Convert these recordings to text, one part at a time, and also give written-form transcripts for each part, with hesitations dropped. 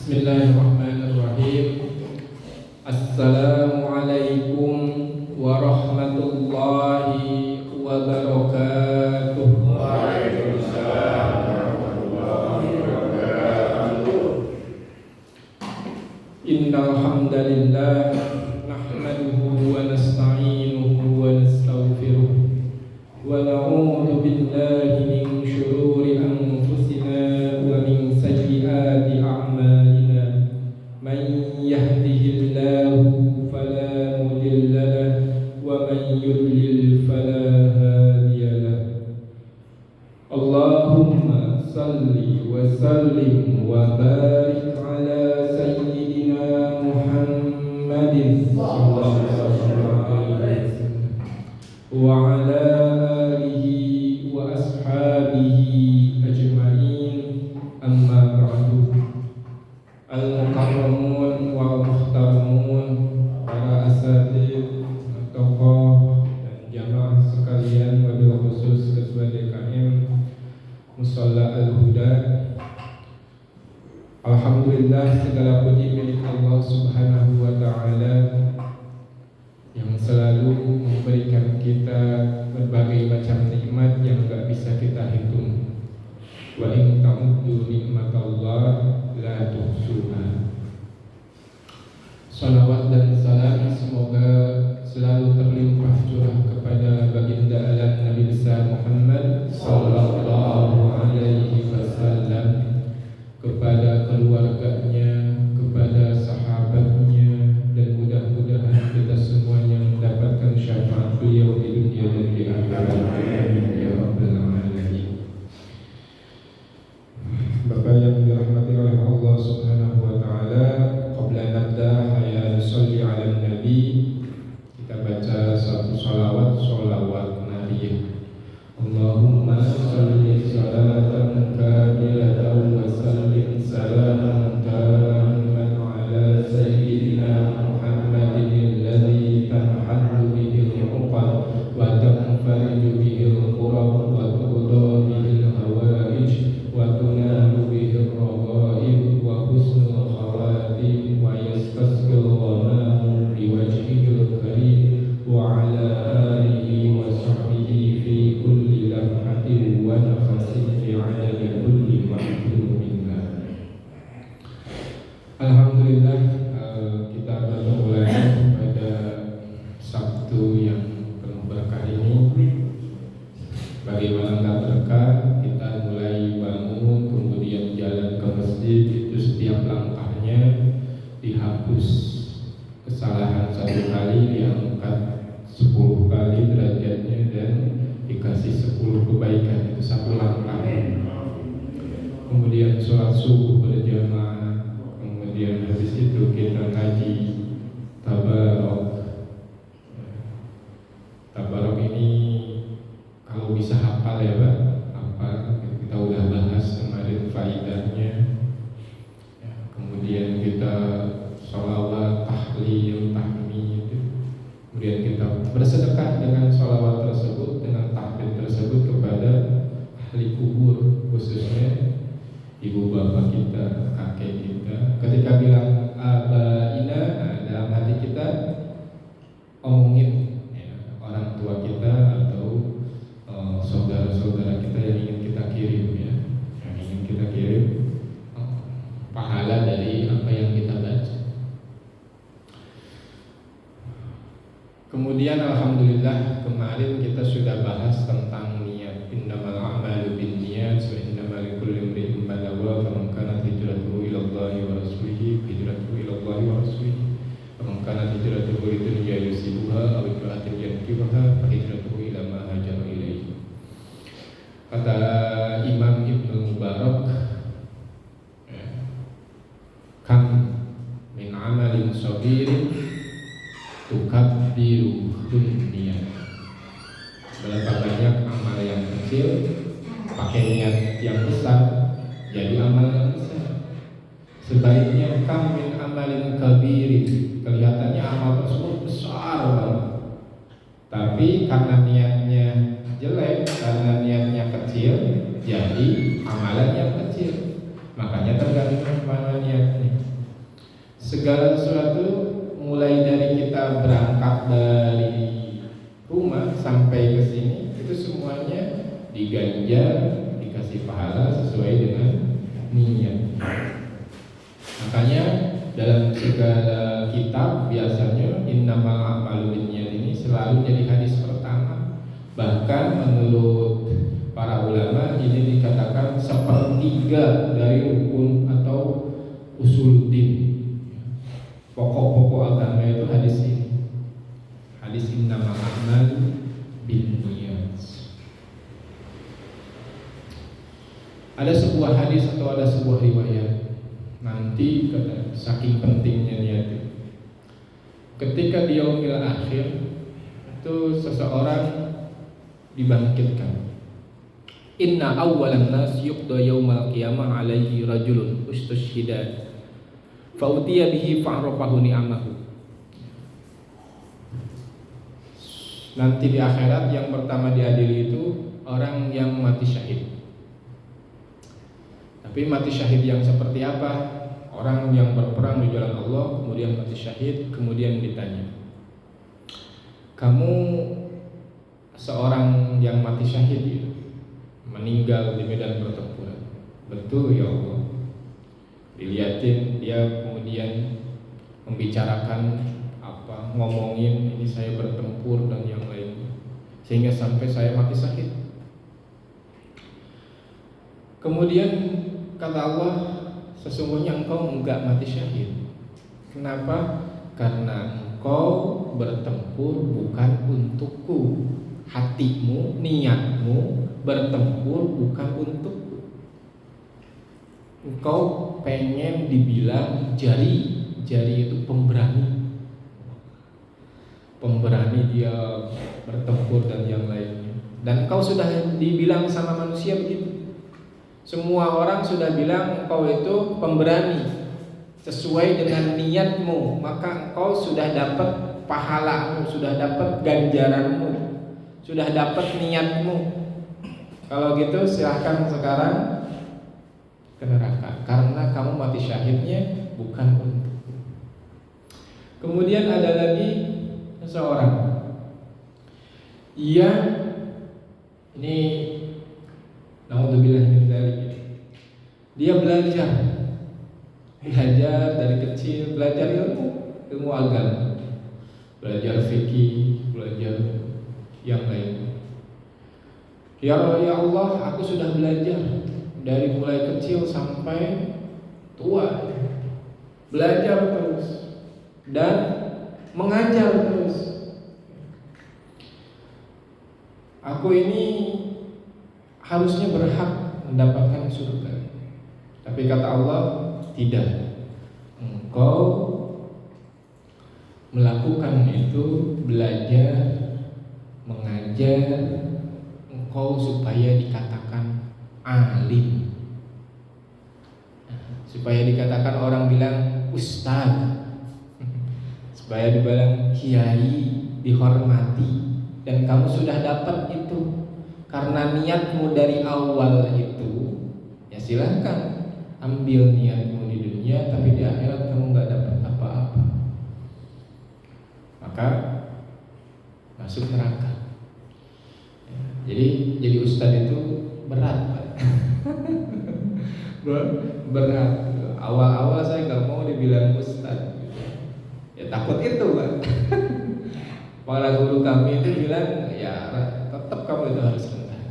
Bismillahirrahmanirrahim. Assalamualaikum warahmatullahi wabarakatuh. Waalaikumsalam warahmatullahi wabarakatuh. Innal hamdalillah nahmaduhu wa nasta'inuhu wa nastaghfiruh wa na'udzu billahi min shururi anfusina wa min sayyiati a'malina. Man yahdihillahu fala mudilla lahu wa man yudlil fala hadiya lahu. Allahumma salli wa sallim wa barik ala sayyidina Muhammadin sallallahu alaihi wasallam wa ala alihi wa ashabihi ajma'in. Amma ba'du. Al-mukarramun wal muhtaramun, para asatidz, tokoh dan jamaah sekalian, wabil khusus Ketua DKM Musholla Al-Huda. Alhamdulillah, segala puji milik Allah Subhanahu wa ta'ala yang selalu memberikan kita berbagai macam nikmat yang gak bisa kita hitung. Wa in ta'uddu nikmatallah la tuhsuha. Salawat dan salam semoga selalu terlimpah curah kepada baginda alam Nabi besar Muhammad sallallahu alaihi wasallam, kepada keluarganya, kepada sahabatnya, dan mudah-mudahan kita semuanya mendapatkan syafaat beliau di dunia dan di akhirat. Ya Rabbal Alamin. Bapak yang dirahmati oleh Allah Subhanahu wa ta'ala, qabla nabda hayya nusalli ala nabi. Kita baca satu salawat Nabi. Allahumma salli salatan kamilatan wa sallim salaman tamman ala sayyidina Muhammadin alladhi tanhallu bihi al-uqad wa tanfariju bihi al-qurab wa tuqda bihi al-hawaij wa tunalu bihi al-raghaib wa husnul khawatim wa yastasqil ghamamu biwajhihil karim wa ala alihi wa sahbihi fi kulli lamhatin wa nafasin fi adadi kulli mahdumin. Alhamdulillah, kita bertemu lagi pada Sabtu yang penuh berkah ini. Bagaimana nggak berkah, kita mulai bangun, kemudian jalan ke masjid, itu setiap langkahnya dihapus kesalahan satu kali, diangkat 10 kali derajatnya, dan dikasih 10 kebaikan. Itu satu langkah. Kemudian sholat subuh berjamaah, kemudian habis itu kita ngaji tabarok. Tabarok ini kalau bisa hafal ya Pak, hafal. Kita udah bahas kemarin faidahnya. Kemudian kita sholawat, tahlil, tahmid. Kemudian kita bersedekah dengan sholawat tersebut, dengan tahlil tersebut kepada ahli kubur, khususnya ibu bapak kita, kakek kita. Ketika bilang abaina, dalam hati kita omongin ya, orang tua kita atau saudara-saudara kita yang ingin kita kirim ya, yang ingin kita kirim pahala dari apa yang kita baca. Kemudian alhamdulillah, kemarin kita sudah bahas tentang niat. Innamal a'malu binniyat wa innamal likulli imri'in ma nawa. Faman kanat hijratuhu ila Allahi wa rasulihi hijratuhu ila Allahi wa rasulihi. Faman kanat hijratuhu lidunya yusibuha aw imra'atin yankihuha fa hijratuhu ila ma hajara ilaihi. Kata Imam Ibnu Mubarak, kam min amalin sabirin tukabbiru dunia. Berapa banyak amal yang kecil pakai niat yang besar jadi amal yang besar. Sebaiknya kam min amalin kabirin, kelihatannya amal tersebut besar banget, tapi karena niatnya jelek, karena niatnya kecil, jadi amalan yang kecil. Makanya tergantung mana niatnya. Segala sesuatu mulai dari kita berangkat dari rumah sampai ke sini itu semuanya diganjar, dikasih pahala sesuai dengan niat. Makanya dalam segala kitab biasanya innamal a'malu binniyat ini selalu jadi hadis pertama. Bahkan menurut para ulama ini dikatakan sepertiga dari rukun atau usuluddin. Pokok-pokok agama itu hadis ini. Hadis innamal a'malu binniyat. Ada sebuah hadis atau ada sebuah riwayat. Nanti kata saking pentingnya niat itu. Ketika di yaumil akhir itu seseorang dibangkitkan. Inna awwalan nas yuqda yaumal qiyamah alaihi rajulun ustushhida fa utiya bihi fa'rafahu ni'amahu. Nanti di akhirat yang pertama diadili itu orang yang mati syahid. Tapi mati syahid yang seperti apa? Orang yang berperang di jalan Allah, kemudian mati syahid, kemudian ditanya, kamu seorang yang mati syahid ya? Meninggal di medan pertempuran. Betul ya Allah. Dilihatin, dia kemudian membicarakan apa, ngomongin ini saya bertempur dan yang lainnya, sehingga sampai saya mati syahid. Kemudian kata Allah, sesungguhnya engkau enggak mati syahid. Kenapa? Karena engkau bertempur bukan untukku. Hatimu, niatmu bertempur bukan untukku. Engkau pengen dibilang jari itu pemberani. Pemberani dia bertempur dan yang lainnya. Dan engkau sudah dibilang sama manusia begitu. Semua orang sudah bilang engkau itu pemberani sesuai dengan niatmu, maka engkau sudah dapat pahalamu, sudah dapat ganjaranmu, sudah dapat niatmu. Kalau gitu silahkan sekarang ke neraka karena kamu mati syahidnya bukan untukku. Kemudian ada lagi seseorang, ia ini naudzubillah min dzalik. Dia belajar dari kecil, belajar ilmu agama, belajar fikih, belajar yang lain. Ya Allah, aku sudah belajar dari mulai kecil sampai tua, belajar terus dan mengajar terus. Aku ini harusnya berhak mendapatkan surga. Tapi kata Allah, tidak. Engkau melakukan itu, belajar, mengajar, engkau supaya dikatakan alim, supaya dikatakan orang bilang ustaz, supaya dibilang kiai, dihormati. Dan kamu sudah dapat itu karena niatmu dari awal itu, ya silahkan ambil niatmu di dunia, tapi di akhirat kamu nggak dapat apa-apa, maka masuk neraka. Jadi ustadz itu berat, Pak. Berat. Awal-awal saya nggak mau dibilang ustadz, ya takut itu, Pak. Para guru kami itu bilang, ya tetap kamu itu harus rendah.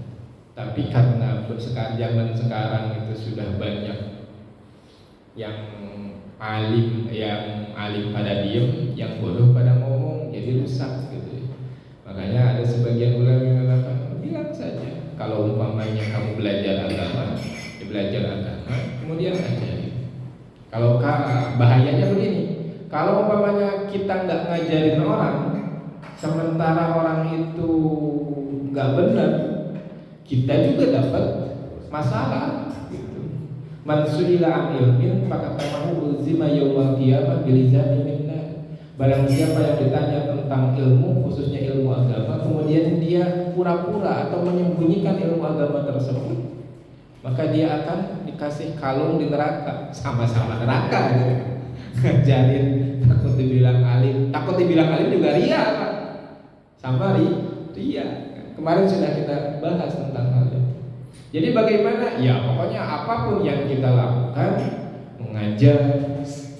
Tapi karena zaman sekarang itu sudah banyak yang alim pada diem, yang bodoh pada ngomong, jadi rusak gitu. Makanya ada sebagian ulama yang mengatakan, bilang saja kalau umpamanya kamu belajar agama, ya belajar agama, kemudian ajari. Kalau bahayanya begini, kalau umpamanya kita nggak ngajarin orang, sementara orang itu nggak benar, kita juga dapat masalah. Man su'ila an ilmin fakatamahu ulzima yawmal qiyamah bilizami minna. Barang siapa yang ditanya tentang ilmu, khususnya ilmu agama, kemudian dia pura-pura atau menyembunyikan ilmu agama tersebut, maka dia akan dikasih kalung di neraka, sama-sama neraka gitu. ngajarin, takut dibilang alim. Takut dibilang alim juga ria, Pak. Sama ria. Kemarin sudah kita bahas tentang hal itu. Jadi bagaimana? Ya pokoknya apapun yang kita lakukan, mengajar,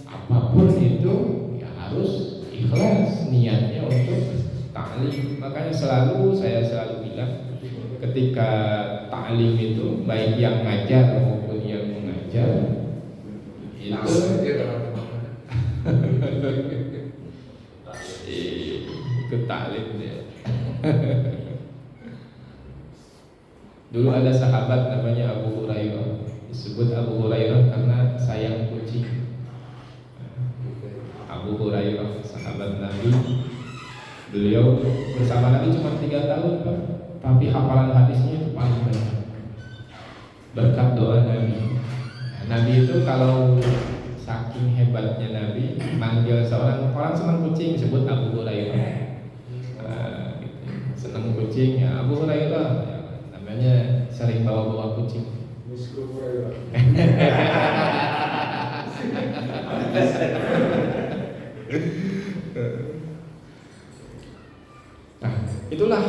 apapun itu ya harus ikhlas niatnya untuk ta'lim. Makanya saya selalu bilang ketika ta'lim itu baik yang ngajar maupun yang mengajar itu itu ta'lim dia. Dulu ada sahabat namanya Abu Hurairah. Disebut Abu Hurairah karena sayang kucing. Abu Hurairah sahabat Nabi. Beliau bersama Nabi cuma 3 tahun, Pak. Tapi hafalan hadisnya itu paling banyak. Berkat doa Nabi. Nabi itu kalau saking hebatnya Nabi, manggil seorang orang senang kucing disebut Abu Hurairah. Gitu. Senang kucing ya Abu Hurairah. Ya, namanya sering bawa kucing. Nah, itulah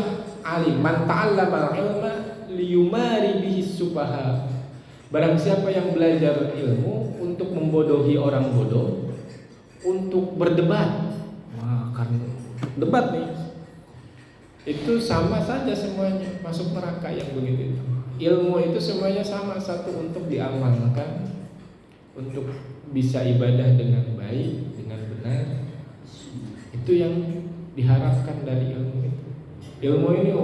alim. Man ta'allama al-ilma liyumari bihi sufaha. Barang siapa yang belajar ilmu untuk membodohi orang bodoh, untuk berdebat. Wah, karena debat nih. Itu sama saja semuanya, masuk neraka yang begitu itu. Ilmu itu semuanya sama, satu untuk diamalkan, untuk bisa ibadah dengan baik, dengan benar. Itu yang diharapkan dari ilmu itu. Ilmu ini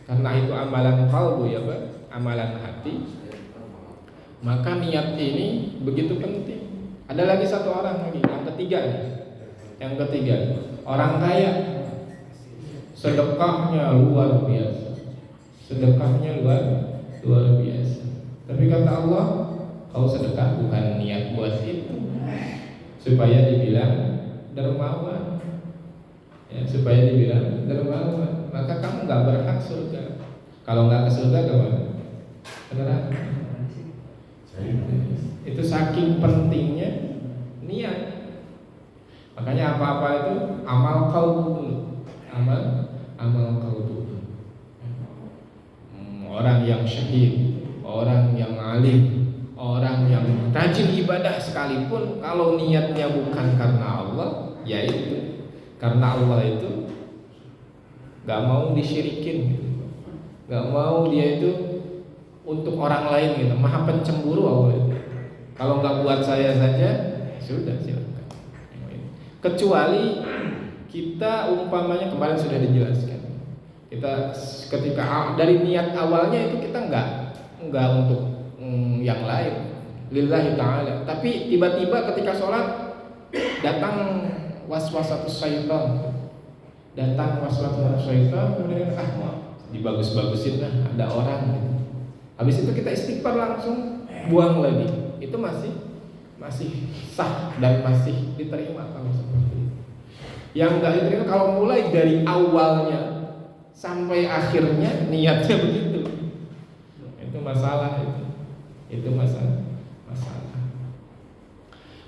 karena itu amalan qalbu ya Pak, amalan hati. Maka niat ini begitu penting. Ada lagi satu orang lagi, yang ketiga nih. Yang ketiga, orang kaya sedekahnya luar biasa. Sedekahnya luar biasa. Tapi kata Allah, kau sedekah bukan niat buat itu, supaya dibilang dermawan. Ya, supaya dibilang dermawan. Maka kamu nggak berhak surga. Kalau nggak ke surga kemana? Ke neraka. Itu saking pentingnya niat. Makanya apa-apa itu amal qalbu dulu. Amal qalbu. Orang yang syahid, orang yang alim, orang yang rajin ibadah sekalipun, kalau niatnya bukan karena Allah, ya itu karena Allah itu gak mau disyirikin, gak mau dia itu untuk orang lain gitu. Maha pencemburu Allah itu. Kalau nggak buat saya saja, sudah silakan. Kecuali kita umpamanya kemarin sudah dijelaskan. Kita ketika dari niat awalnya itu kita nggak untuk yang lain, lillahi ta'ala. Tapi tiba-tiba ketika sholat datang waswasatus syaitan, kemudian dibagus-bagusin lah, ada orang gitu. Habis itu kita istighfar langsung buang lagi. Itu masih sah dan masih diterima kalau seperti itu. Yang nggak diterima kalau mulai dari awalnya sampai akhirnya niatnya begitu. Itu masalah itu. Itu masalah.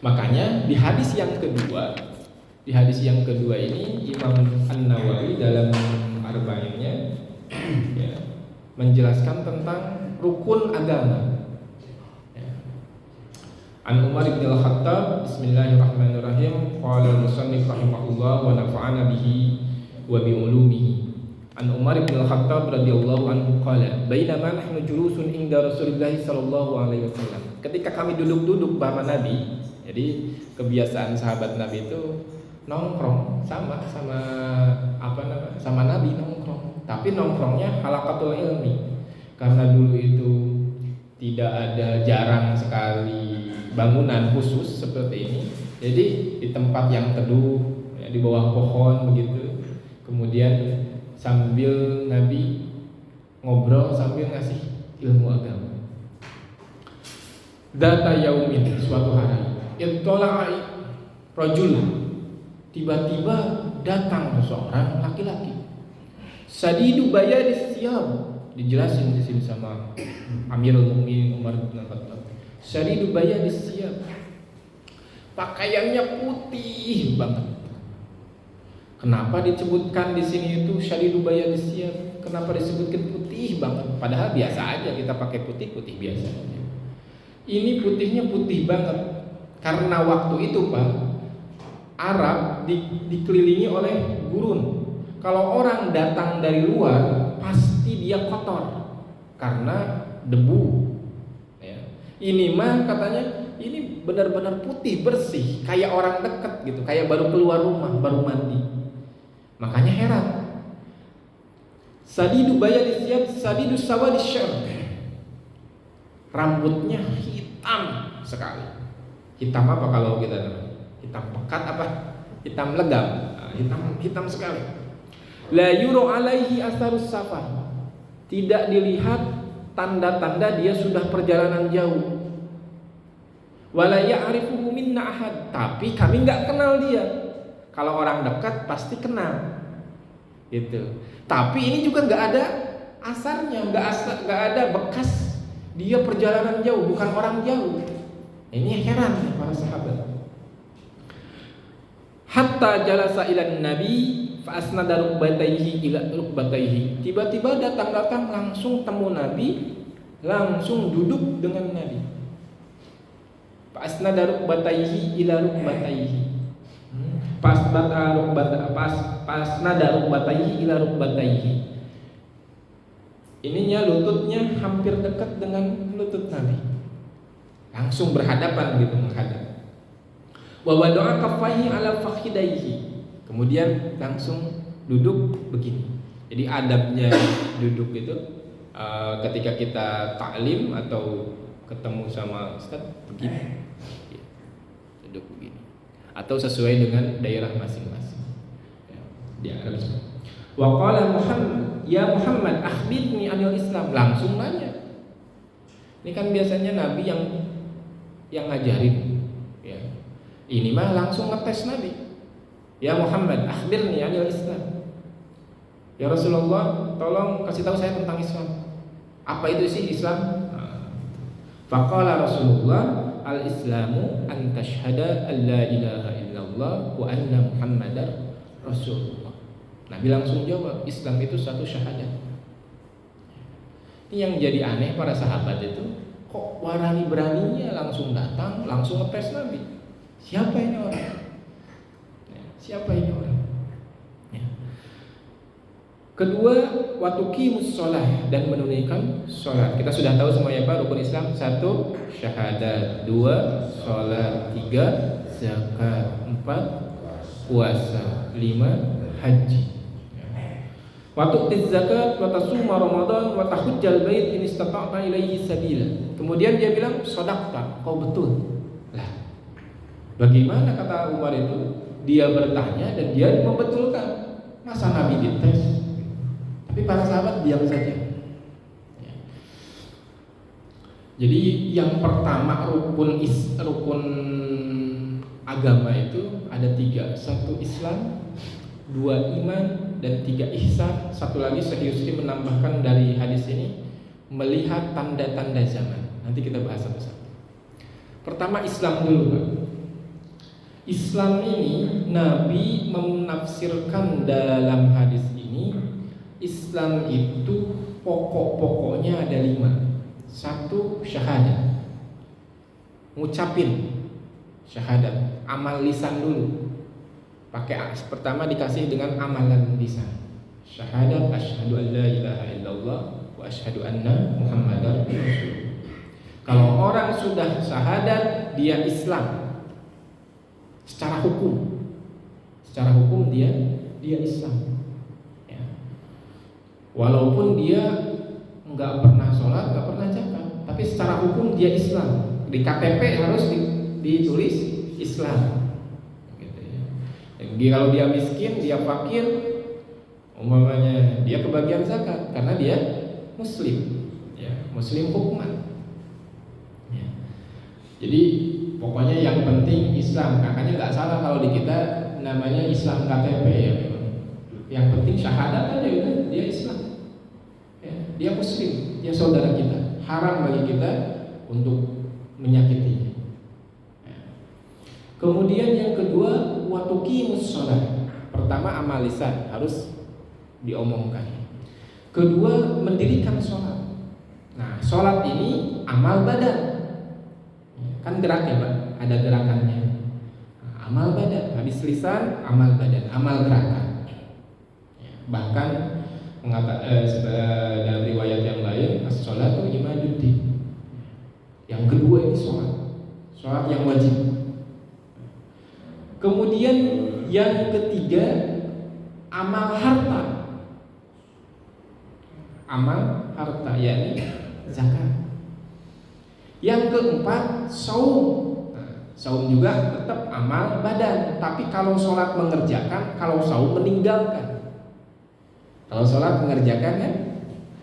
Makanya di hadis yang kedua ini Imam An-Nawawi dalam Arba'innya ya, menjelaskan tentang rukun agama. An Umar bin Al-Khattab, bismillahirrahmanirrahim, qala al-musannif rahimahullah wa nafa'ana bihi wa bi ulumihi. An Umar bin Al-Khattab radhiyallahu anhu qala, bainama nahnu julusun inda Rasulillah sallallahu alaihi wasallam. Ketika kami duduk-duduk bersama Nabi, jadi kebiasaan sahabat Nabi itu nongkrong sama Nabi nongkrong. Tapi nongkrongnya halaqatul ilmi. Karena dulu itu tidak ada, jarang sekali bangunan khusus seperti ini. Jadi di tempat yang teduh ya, di bawah pohon begitu. Kemudian sambil Nabi ngobrol sambil ngasih ilmu agama. Data yaumin, suatu hari, ittala'i rajul, tiba-tiba datang seseorang laki-laki. Sadidu bayadis siyab, dijelasin di sini sama Amirul Mukminin Umar bin Khattab. Sadidu bayadis siyab, pakaiannya putih banget. Kenapa disebutkan di sini itu syadidu bayadis siyab? Kenapa disebutkan putih banget? Padahal biasa aja kita pakai putih biasa aja. Ini putihnya putih banget karena waktu itu Pak, Arab dikelilingi oleh gurun. Kalau orang datang dari luar pasti dia kotor karena debu. Ya. Ini mah katanya ini benar-benar putih bersih, kayak orang dekat gitu, kayak baru keluar rumah, baru mandi. Makanya heran. Sadidu bayadis siyab, sadidu sawadis syar. Rambutnya hitam sekali. Hitam apa kalau kita namanya? Hitam pekat apa? Hitam legam. Hitam sekali. La yuro alaihi asarus safar. Tidak dilihat tanda-tanda dia sudah perjalanan jauh. Wala ya'rifuhu minna ahad. Tapi kami enggak kenal dia. Kalau orang dekat pasti kenal. Gitu. Tapi ini juga enggak ada asarnya, enggak ada bekas dia perjalanan jauh, bukan orang jauh. Ini heran para sahabat. Hatta jalasa ila nabi fa asnada rukbatayhi ila rukbatayhi. Tiba-tiba datang langsung temu Nabi, langsung duduk dengan Nabi. Fa asnada rukbatayhi ila rukbatayhi. Pas nada rukbatayhi ila rukbatayhi. Ininya lututnya hampir dekat dengan lutut Nabi. Langsung berhadapan gitu, menghadap. Wa wada'a kaffaihi ala fakhidaihi. Kemudian langsung duduk begini. Jadi adabnya duduk itu ketika kita taklim atau ketemu sama ustaz begini. Duduk begini. Atau sesuai dengan daerah masing-masing. Ya, di Arab. Wa qala Muhammad, ya Muhammad, akhbirni anil Islam. Langsung nanya. Ini kan biasanya Nabi yang ngajarin. Ya. Ini mah langsung ngetes Nabi. Ya Muhammad, akhbirni anil Islam. Ya Rasulullah, tolong kasih tahu saya tentang Islam. Apa itu sih Islam? Faqala Rasulullah, al-Islamu an tashhada an la ilaha illallah wa anna Muhammadar Rasulullah. Nabi langsung jawab, Islam itu satu syahadat. Ini yang jadi aneh para sahabat itu, kok berani-beraninya langsung datang, langsung ngetes Nabi. Siapa ini orang? Siapa ini orang? Ya. Kedua, watuqimus shalah, dan menunaikan sholat. Kita sudah tahu semua ya Pak, rukun Islam. 1, syahadat. 2, sholat. 3, zakat. 4, puasa. 5, haji. Wa tu'tiz zakat wa tasuma Ramadan wa tahujjal bait in istata'ta ilaihi sabila. Kemudian dia bilang, "Shadaqta, kau betul." Lah, bagaimana kata Umar itu? Dia bertanya dan dia membetulkan. Masa Nabi dites? Tapi para sahabat diam saja. Ya. Jadi yang pertama rukun agama itu ada 3. 1 Islam, 2 iman, dan 3 ihsan. Satu lagi Syekh menambahkan dari hadis ini, melihat tanda-tanda zaman. Nanti kita bahas satu-satu. Pertama Islam dulu Pak. Islam ini Nabi menafsirkan dalam hadis ini, Islam itu pokok-pokoknya ada 5. 1, syahadat. Ngucapin syahadat, amal lisan dulu. Pertama dikasih dengan amalan lisan. Syahadat, asyhadu an la ilaha illallah wa asyhadu anna Muhammadar Rasulullah. Kalau orang sudah syahadat, dia Islam. Secara hukum dia Islam. Ya. Walaupun dia nggak pernah sholat, nggak pernah zakat, tapi secara hukum dia Islam. Di KTP harus ditulis Islam. Jadi kalau dia miskin, dia fakir, umpamanya dia kebagian zakat karena dia Muslim, ya, Muslim hukuman. Ya. Jadi pokoknya yang penting Islam. Makanya nggak salah kalau di kita namanya Islam KTP ya. Yang penting syahadat aja udah dia Islam. Ya, dia Muslim, dia saudara kita. Haram bagi kita untuk menyakitinya. Ya. Kemudian yang kedua, wa tuqimus shalah. Pertama amal lisan harus diomongkan. Kedua, mendirikan sholat. Nah, sholat ini amal badan. Kan gerak ya Pak, ada gerakannya. Nah, amal badan, habis lisan, amal badan, amal gerakan. Bahkan dalam riwayat yang lain, as-sholatu imaduddin. Yang kedua ini sholat yang wajib. Kemudian yang ketiga, amal harta. Amal harta yakni zakat. Yang keempat, saum. Nah, saum juga tetap amal badan, tapi kalau sholat mengerjakan, kalau saum meninggalkan. Kalau sholat mengerjakan kan,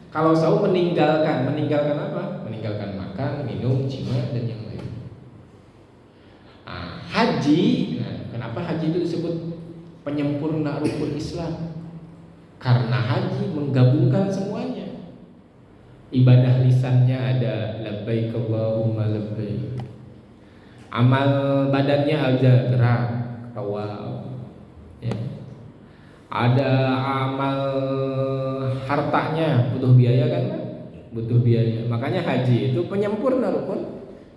kalau saum meninggalkan apa? Meninggalkan makan, minum, jima dan yang lain. Nah, haji, kenapa haji itu disebut penyempurna rukun Islam? Karena haji menggabungkan semuanya. Ibadah lisannya ada labbaik Allahumma labbaik. Amal badannya ada gerak, tawaf. Ya. Ada amal hartanya, butuh biaya kan? Butuh biaya. Makanya haji itu penyempurna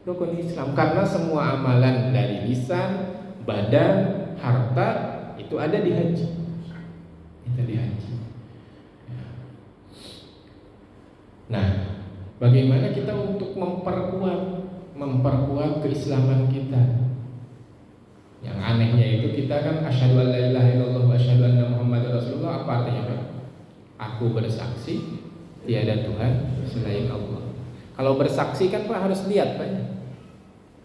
rukun Islam, karena semua amalan dari lisan, badan, harta itu ada di haji. Itu di haji. Nah, bagaimana kita untuk memperkuat keislaman kita? Yang anehnya itu kita kan asyhadu an la ilaha illallah wa asyhadu anna muhammadar rasulullah. Apa artinya Pak? Aku bersaksi tiada Tuhan selain Allah. Kalau bersaksi kan Pak harus lihat Pak,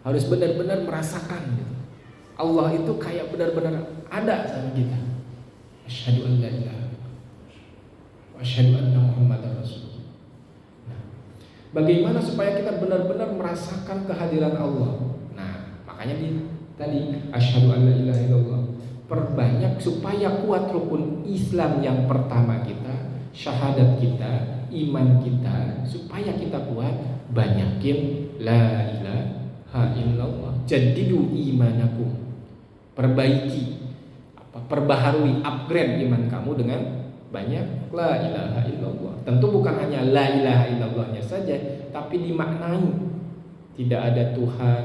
harus benar-benar merasakan gitu. Allah itu kayak benar-benar ada sama kita. Asyhadu an la ilaha wa asyhadu anna muhammadar rasulullah. Bagaimana supaya kita benar-benar merasakan kehadiran Allah? Nah, makanya tadi asyhadu an la ilaha illallah. Perbanyak supaya kuat rukun Islam yang pertama kita, syahadat kita, iman kita, supaya kita kuat, banyakin la ilaha illallah. Jadidu imanakum. Perbaiki, perbaharui, upgrade iman kamu dengan banyak la ilaha illallah. Tentu bukan hanya la ilaha illallahnya saja, tapi dimaknai tidak ada Tuhan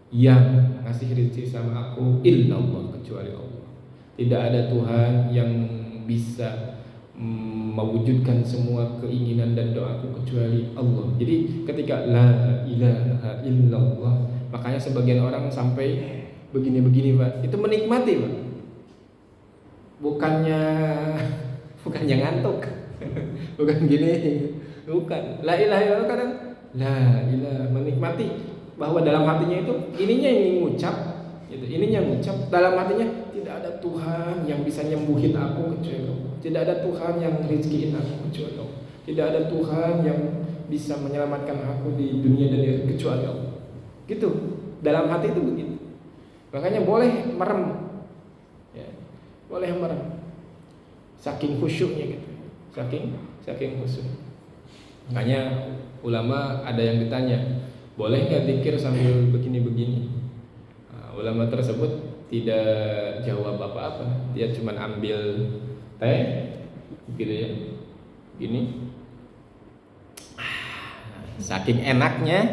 yang ngasih rezeki sama aku illallah kecuali Allah. Tidak ada Tuhan yang bisa mewujudkan semua keinginan dan doaku kecuali Allah. Jadi ketika la ilaha illallah, makanya sebagian orang sampai begini-begini Pak, itu menikmati Pak, bukannya ngantuk. Bukan gini, bukan. La ilaha illallah kadang la ilaha, menikmati bahwa dalam hatinya itu ininya yang ngucap, gitu. Ininya ngucap, dalam hatinya tidak ada Tuhan yang bisa nyembuhin aku kecuali Allah. Tidak ada Tuhan yang rezekiin aku kecuali Allah. Tidak ada Tuhan yang bisa menyelamatkan aku di dunia dan di akhirat kecuali Allah. Gitu. Dalam hati itu begitu. Makanya boleh merem. Ya. Boleh merem. Saking khusyuknya gitu. Saking khusyuk. Makanya ulama ada yang ditanya, boleh nggak zikir sambil begini-begini? Nah, ulama tersebut tidak jawab apa-apa. Dia cuma ambil teh, gitu ya, gini. Saking enaknya,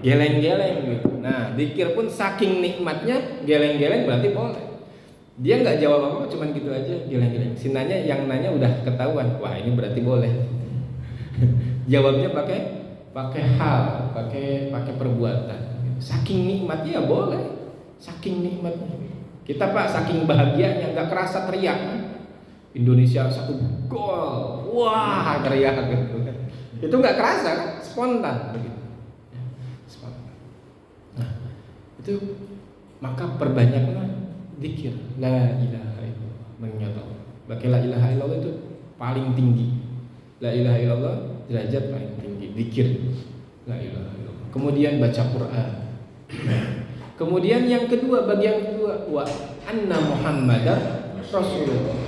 geleng-geleng gitu. Nah, zikir pun saking nikmatnya, geleng-geleng berarti boleh. Dia nggak jawab apa-apa, cuman gitu aja, geleng-geleng. Sinanya yang nanya udah ketahuan, wah ini berarti boleh. Jawabnya pakai hal, pakai perbuatan. Saking nikmatnya ya boleh, saking nikmatnya. Kita Pak saking bahagianya nggak kerasa teriak. Indonesia 1 gol, wah teriak gitu. Itu nggak kerasa kan, spontan begitu. Spontan. Nah, itu maka perbanyaklah zikir la ilaha illallah, mengingat Allah. Bagi la ilaha illallah itu paling tinggi. La ilaha illallah derajat paling tinggi, zikir la ilaha illallah. Kemudian baca Quran. Kemudian yang kedua, bagian kedua, wa anna Muhammadar Rasulullah.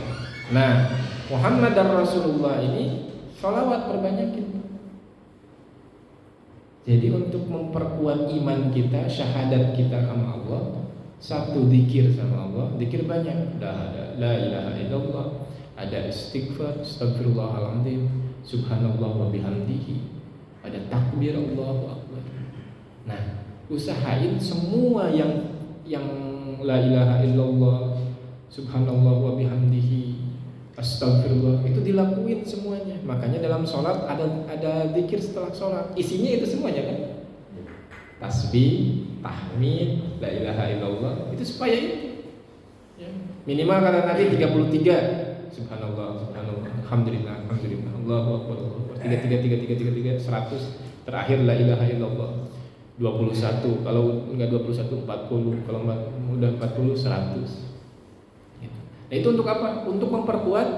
Nah, Muhammadar Rasulullah ini sholawat perbanyakin. Jadi untuk memperkuat iman kita, syahadat kita sama Allah, Satu, zikir sama Allah, zikir banyak. Ada la ilaha illallah, ada istighfar, astagfirullahaladzim, subhanallah wa bihamdihi, ada takbir Allahu akbar. Nah, usahain semua yang la ilaha illallah, subhanallah wa bihamdihi, astagfirullah itu dilakuin semuanya. Makanya dalam sholat ada zikir setelah sholat. Isinya itu semuanya kan. Tasbih, tahmid, la ilaha illallah, itu supaya itu ya. Minimal kata Nabi 33. Subhanallah, subhanallah, alhamdulillah, alhamdulillah, Allahu akbar, Allahu akbar. 33, 100. Terakhir la ilaha illallah. 21. Kalau enggak 21, 40. Kalau udah 40, 100. Gitu. Nah, itu untuk apa? Untuk memperkuat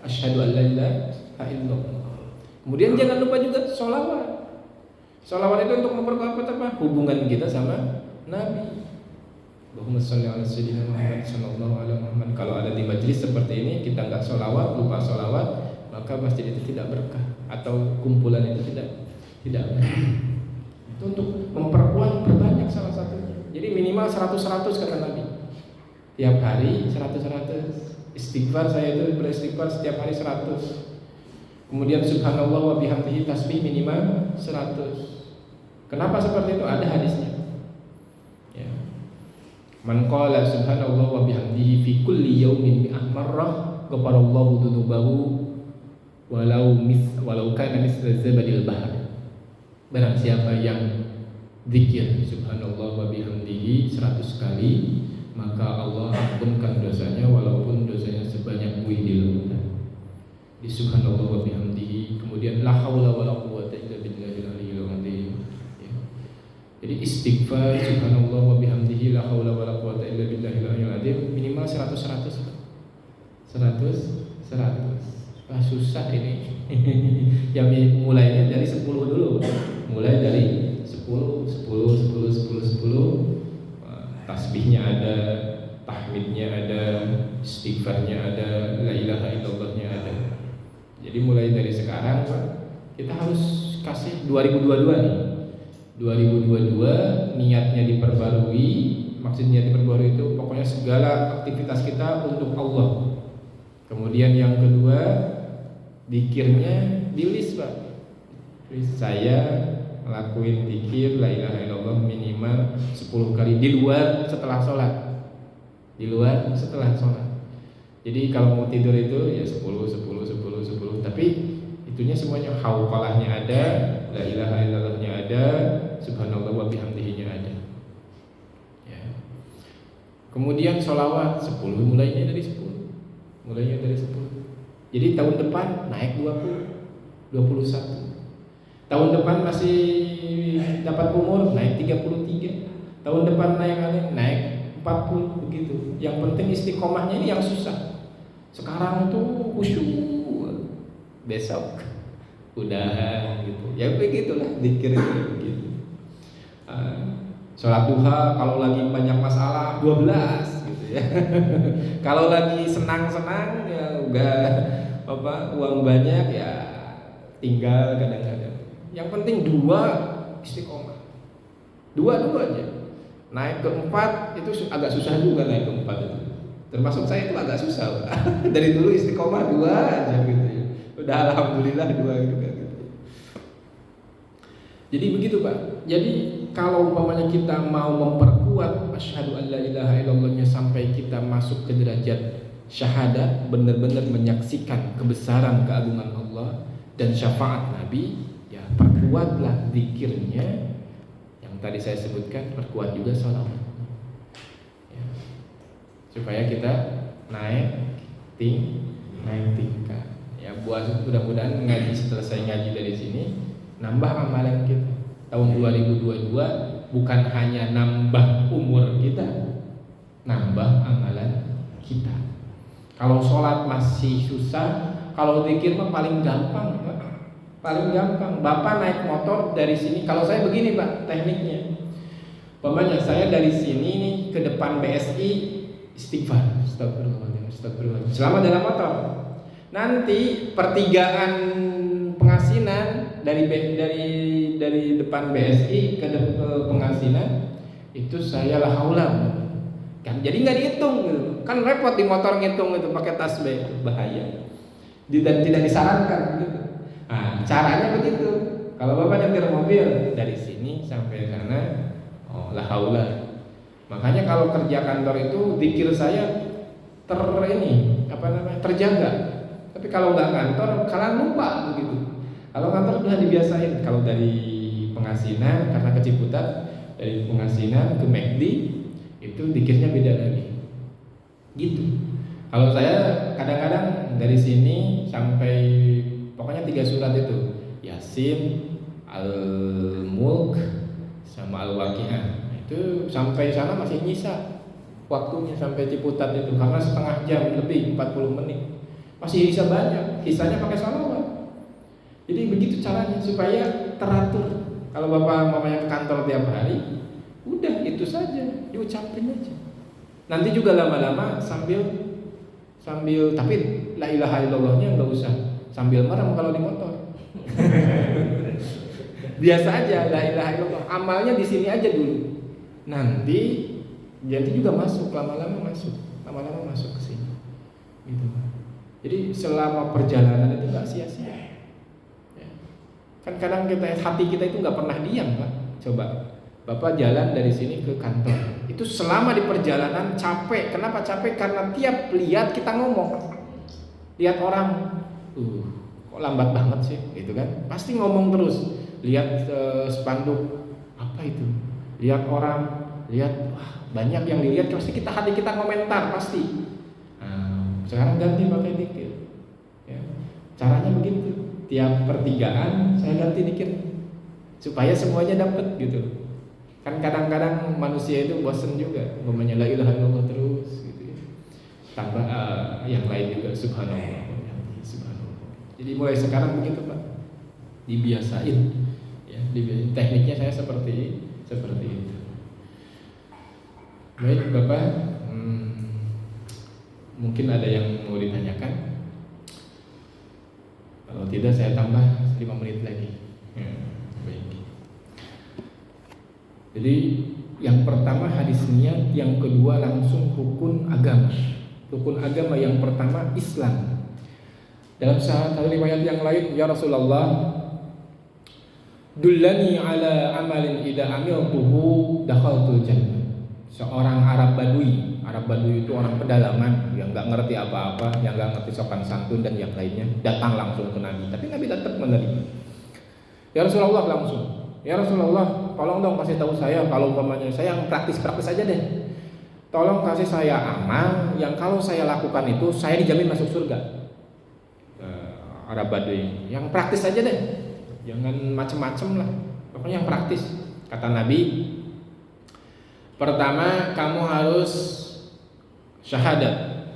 asyhadu an la ilaha illallah. Kemudian jangan lupa juga sholawat. Sholawat itu untuk memperkuat apa? Hubungan kita sama Nabi. Allahumma sholli ala sayyidina Muhammad sallallahu alaihi wasallam. Kalau ada di majelis seperti ini kita enggak sholawat, lupa sholawat, maka masjid itu tidak berkah atau kumpulan itu tidak berkah. Itu untuk memperkuat, perbanyak salah satunya. Jadi minimal 100 kata Nabi. Tiap hari 100. Istighfar, saya itu beristighfar setiap hari 100. Kemudian subhanallah wa bihamdihi, tasbih minimal 100. Kenapa seperti itu? Ada hadisnya. Ya. Man qala subhanallah wa bihamdihi fi kulli yawmin mi'ah marrah ghafarallahu dzunubahu walau kana misla zabadil bahr. Barang siapa yang zikir subhanallah wa bihamdihi 100 kali, maka Allah ampunkan dosanya walaupun dosanya sebanyak buih di lautan. Di subhanallah wa bihamdihi, kemudian la haula wala quwwata illa billahil aliyyil azim. Ya. Jadi istighfar subhanallah wa bihamdihi la haula wala quwwata illa billahil aliyyil azim minimal 100. Wah, susah ini. Yang mulainya dari 10 dulu. Mulai dari 10. Tasbihnya ada, tahmidnya ada, istighfarnya ada, la ilaha illallahnya ada. Jadi mulai dari sekarang kita harus kasih 2022 nih. 2022 niatnya diperbarui. Maksudnya diperbarui itu pokoknya segala aktivitas kita untuk Allah. Kemudian yang kedua, zikirnya di list, Pak. Saya ngelakuin zikir la ilaha illallah minimal 10 kali di luar setelah sholat. Jadi kalau mau tidur itu ya 10. Tapi itunya semuanya hauqalahnya ada, la ilaha illallahnya ada, subhanallah wa bihamdihi-nya ada. Ya. Kemudian sholawat 10, mulainya dari 10. Jadi tahun depan naik 21. Tahun depan masih dapat umur naik 33. Tahun depan naik 40 begitu. Yang penting istiqomahnya ini yang susah. Sekarang tuh khusyuk. Besok udahan gitu. Ya begitulah zikir itu begitu. Sholat duha kalau lagi banyak masalah 12 gitu ya. Kalau lagi senang-senang ya udah uang banyak ya tinggal kadang-kadang. Yang penting 2 istiqomah. 2 aja. Naik ke 4 itu agak susah juga naik ke 4 itu. Termasuk saya itu agak susah. Dari dulu istiqomah 2 aja gitu ya. Udah alhamdulillah 2 juga gitu. Jadi begitu, Pak. Jadi kalau umpamanya kita mau memperkuat asyhadu an la ilaha illallahnya sampai kita masuk ke derajat syahadat, benar-benar menyaksikan kebesaran keagungan Allah dan syafaat Nabi, ya perkuatlah zikirnya. Yang tadi saya sebutkan, perkuat juga sholawat. Ya. Supaya kita naik tingkat. Ya, buat mudah-mudahan ngaji selesai ngaji dari sini nambah amalan kita. Tahun 2022 bukan hanya nambah umur kita, nambah amalan kita. Kalau sholat masih susah, kalau zikir mah paling gampang, Pak. Paling gampang. Bapak naik motor dari sini, kalau saya begini, Pak, tekniknya. Umpamanya saya dari sini nih ke depan BSI istighfar, astagfirullah. Selama dalam motor. Nanti pertigaan Pengasinan dari depan BSI ke Pengasinan itu saya la haula kan jadi nggak dihitung gitu. Kan repot di motor ngitung itu pakai tasbih, bahaya dan tidak disarankan gitu. Nah, caranya begitu. Kalau bapak nyetir mobil dari sini sampai sana, oh la haula. Makanya kalau kerja kantor itu zikir saya terjaga. Tapi kalau nggak kantor kalian lupa begitu. Kalau kantor sudah dibiasain. Kalau dari Pengasinan karena ke Ciputat, dari Pengasinan ke McD itu zikirnya beda lagi. Gitu. Kalau saya kadang-kadang dari sini sampai pokoknya 3 surat itu, Yasin, Al-Mulk, sama Al-Waqiah. Itu sampai sana masih nyisa waktunya sampai Ciputat itu karena setengah jam lebih 40 menit. Masih bisa banyak, kisahnya pakai salawat. Jadi begitu caranya supaya teratur. Kalau bapak mamanya ke kantor tiap hari, udah itu saja, diucapin aja. Nanti juga lama-lama sambil tapi la ilaha illallahnya nggak usah sambil merem kalau di motor. Biasa aja la ilaha illallah. Amalnya di sini aja dulu. Nanti juga masuk lama-lama masuk ke sini. Gitu. Jadi selama perjalanan itu nggak sia-sia. Ya. Kan kadang hati kita itu nggak pernah diam, Pak. Coba Bapak jalan dari sini ke kantor. Itu selama di perjalanan capek. Kenapa capek? Karena tiap lihat kita ngomong. Lihat orang, kok lambat banget sih, gitu kan? Pasti ngomong terus. Lihat spanduk, apa itu? Lihat orang, banyak yang dilihat. Pasti hati kita komentar pasti. Nah, sekarang ganti pakai dikir. Ya. Caranya begitu. Tiap pertigaan saya ganti dikir supaya semuanya dapat gitu. Kan kadang-kadang manusia itu bosan juga, la ilaha illallah terus gitu ya. Tambah yang lain juga subhanallah. Jadi mulai sekarang begitu Pak, dibiasain ya, tekniknya saya seperti itu. Baik Bapak, mungkin ada yang mau ditanyakan. Kalau tidak saya tambah 5 menit lagi. Baik. Jadi yang pertama hadis niat, yang kedua langsung rukun agama. Rukun agama yang pertama Islam. Dalam satu riwayat yang lain, ya Rasulullah, dullani ala amalin idza amiltuhu dakhaltul jannah. Seorang Arab Badui itu orang pedalaman yang nggak ngerti apa-apa, yang nggak ngerti sopan santun dan yang lainnya, datang langsung ke Nabi. Tapi Nabi tetap menerima. Ya Rasulullah langsung. Ya Rasulullah, tolong dong kasih tahu saya kalau umpamanya saya yang praktis aja deh. Tolong kasih saya amal yang kalau saya lakukan itu saya dijamin masuk surga. Arab Badui, yang praktis aja deh. Jangan macem-macem lah. Pokoknya yang praktis. Kata Nabi, pertama kamu harus syahadat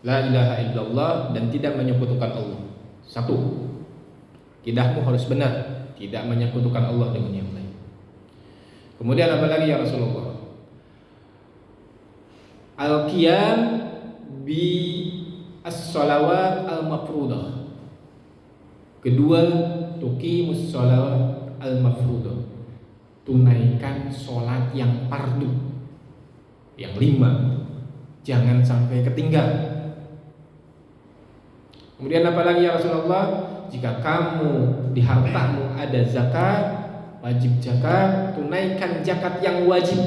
la ilaha illallah dan tidak menyekutukan Allah. 1. Akidahmu harus benar, tidak menyekutukan Allah dengan yang lain. Kemudian apa lagi ya Rasulullah? Al-qiyam bi as-salawat al-mafruḍah. Kedua, tuqimus salawat al-mafruḍah. Tunaikan sholat yang fardu. Yang 5, jangan sampai ketinggal. Kemudian apa lagi ya Rasulullah? Jika kamu di hartamu ada zakat, wajib zakat, tunaikan zakat yang wajib.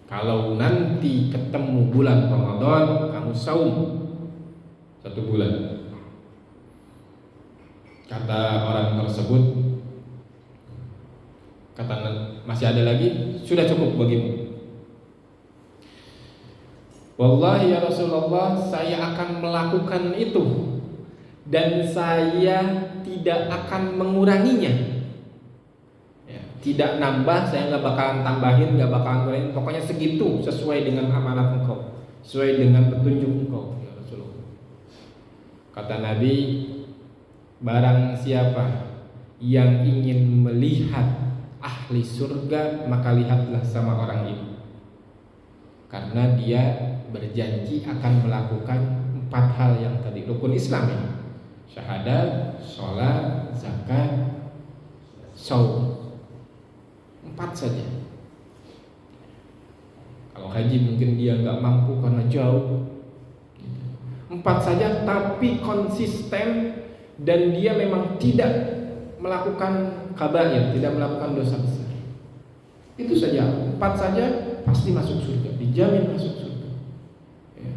Kalau nanti ketemu bulan Ramadan, kamu saum 1 bulan. Kata orang tersebut, masih ada lagi, sudah cukup bagimu. Wallahi ya Rasulullah, saya akan melakukan itu dan saya tidak akan menguranginya. Ya, tidak nambah, saya nggak bakalan tambahin, nggak bakalan kurangin. Pokoknya segitu sesuai dengan amanat engkau, sesuai dengan petunjuk engkau ya Rasulullah. Kata Nabi, barang siapa yang ingin melihat ahli surga, maka lihatlah sama orang ini. Karena dia berjanji akan melakukan 4 hal yang tadi, rukun Islam ini. Syahadat, sholat, zakat, shaum. 4 saja. jauh. 4 saja tapi konsisten, dan dia memang tidak melakukan kabair, tidak melakukan dosa besar. Itu saja, 4 saja pasti masuk surga, dijamin masuk surga. Ya.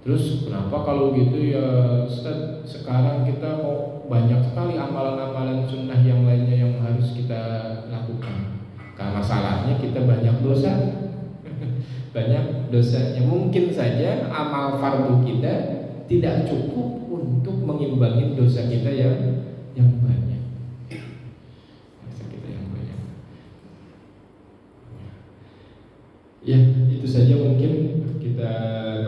Terus kenapa kalau gitu ya Ustaz, sekarang kita kok banyak sekali amalan-amalan sunnah yang lainnya yang harus kita lakukan? Karena masalahnya kita banyak dosa. Banyak dosanya. Mungkin saja amal fardu kita tidak cukup untuk mengimbangi dosa kita yang banyak. Dosa kita yang banyak. Ya, itu saja mungkin kita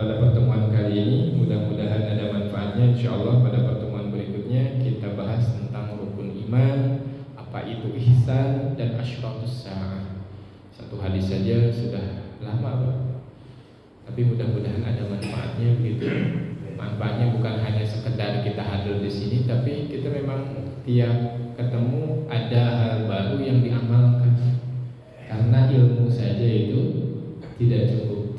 pada pertemuan kali ini. Mudah-mudahan ada manfaatnya. Insyaallah pada pertemuan berikutnya kita bahas tentang rukun iman, apa itu ihsan dan asyratus saah. Satu hadis saja sudah lama, Pak. Tapi mudah-mudahan ada manfaatnya begitu. Manfaatnya bukan hanya sekedar kita hadir di sini, tapi kita memang tiap ketemu ada hal baru yang diamalkan. Karena ilmu saja itu tidak cukup.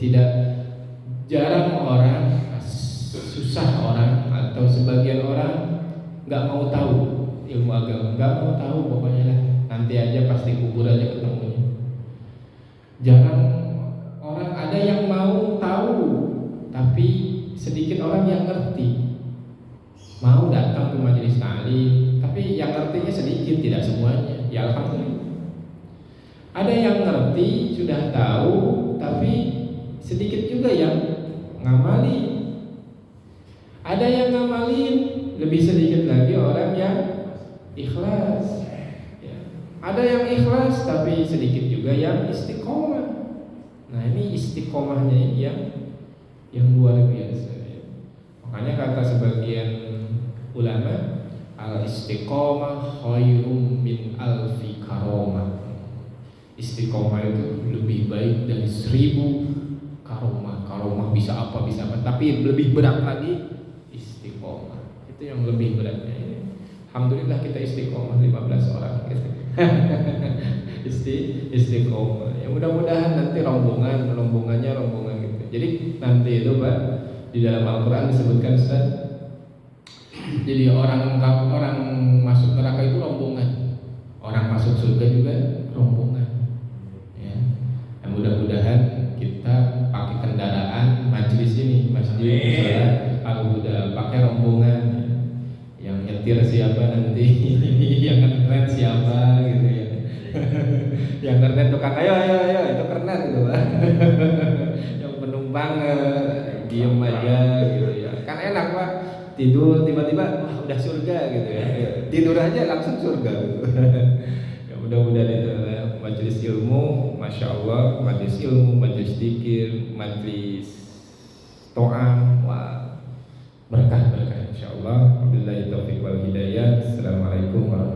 Jarang orang, susah orang atau sebagian orang nggak mau tahu ilmu agama, nggak mau tahu pokoknya lah. Nanti aja pasti kubur aja ketemunya. Jarang orang ada yang mau tahu, tapi sedikit orang yang ngerti. Mau datang ke majelis taklim, tapi yang ngertinya sedikit, tidak semuanya. Ya alhamdulillah. Ada yang ngerti, sudah tahu, tapi sedikit juga yang ngamali. Ada yang ngamalin, lebih sedikit lagi orang yang ikhlas. Ada yang ikhlas tapi sedikit juga yang istiqomah. Nah ini istiqomahnya ini yang luar biasa. Makanya kata sebagian ulama, al istiqomah khairum min alfi karomah. Istiqomah itu lebih baik dari 1000 karomah. Karomah bisa apa, tapi lebih berat lagi istiqomah. Itu yang lebih beratnya. Alhamdulillah kita istiqomah 15 orang gitu. Istiqomah. Ya mudah-mudahan nanti rombongannya gitu. Jadi nanti itu Pak, di dalam Al-Qur'an disebutkan Ustaz. Jadi orang masuk neraka itu rombongan. Orang masuk surga juga rombongan. Ya. Dan mudah-mudahan kita pakai kendaraan majelis ini, masjid Al-Huda, pakai rombongan. Yang nyetir siapa nanti, yang ngerem siapa gitu ya. Yang ngerem tukang ayo itu keren gitu Pak. Yang penumpang diem aja gitu ya. Kan enak Pak, tidur tiba-tiba wah udah surga gitu ya. Tidur aja langsung surga gitu. Ya mudah-mudahan itu adalah majelis ilmu, masya Allah, majelis ilmu, majelis dzikir, majelis to'am, wah berkah insyaallah. Wabillahi taufiq wal hidayah. Assalamualaikum warahmatullahi wabarakatuh.